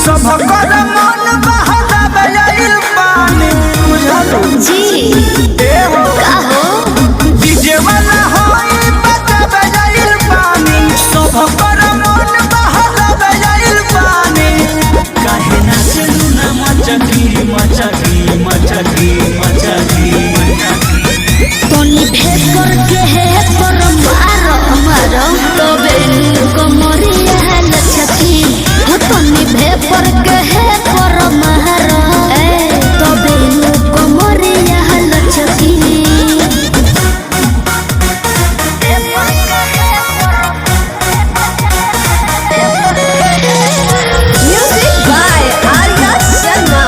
सब कर मन बहलावैल पानी बुझलो जी ए हो का हो डीजे वाला होई बजावैल पानी सब कर मन बहलावैल पानी काहे ना चलू ना मचकी मचकी मचकी मचकी तोनी भेद करके है पर मारो मारो तो बेनु कमरिया लचकी हो तोनी भेद करके है पर मारो तो बेनु कमरिया लचकी म्यूजिक बाय आर्या शर्मा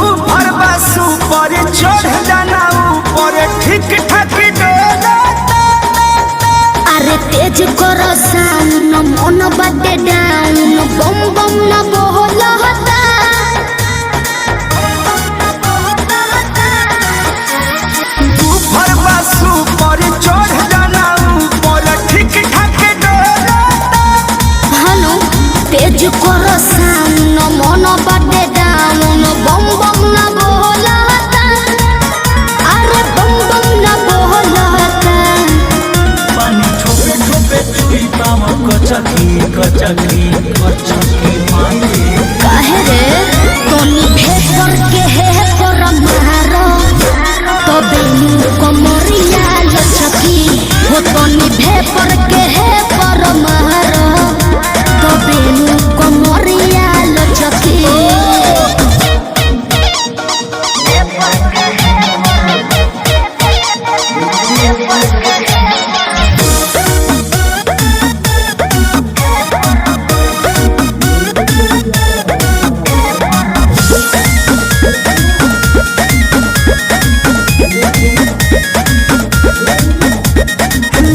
ऊपर बसु पर चढ़ जाना ऊपर ठीक ठाक डोला अरे तेज करो साउंड मन बाटे डाउन बम बम न बोलता ऊपर बसु पर चढ़ जाना ऊपर ठीक ठाक डोला हनु तेज करो साउंड मन बाटे डाउन बम बम न बोलता अरे बम बम न बोलता पानी ठोपे ठोपे चुई पाम कचकी कचकी कचकी मारे काहे रे तोनी भेद करके है पर मारो तो बेनु कमरिया लचकी हो तोनी भेद करके है पर मारो तो बेनु कमरिया लचकी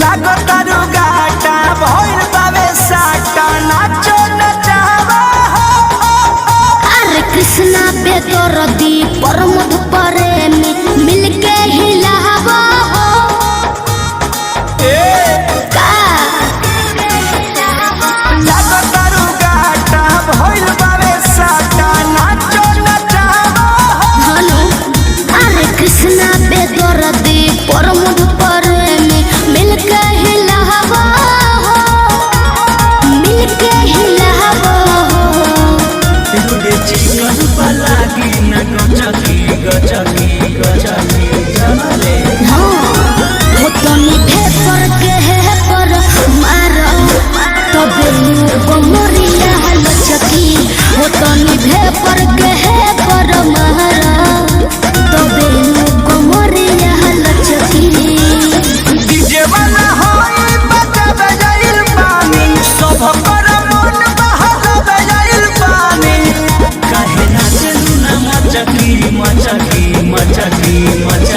लागतारू गाटा भइल बावे साटा नाचो नचावा अरे कृष्णा बेदरदी परमध प्रेमी मिलके हिलावा हो का लागतारू गाटा भइल बावे साटा नाचो नचावा हनु अरे कृष्णा बेदरदी परमध प्रेमी मिलके हिलावा हो मिलके हिलावा हो रुडे चिकन पलागी न गचकी गचकी गचकी चले हाँ हो तोनी भेद करके है पर मारो तो बेनु कमरिया लचकी हो तोनी भेद करके है पर मारो तो बेनु कमरिया लचकी डीजे वाला होई बजावैल पानी सब कर मन बहलावैल पानी काहे ना चलू ना मचकी मचकी मचकी मचकी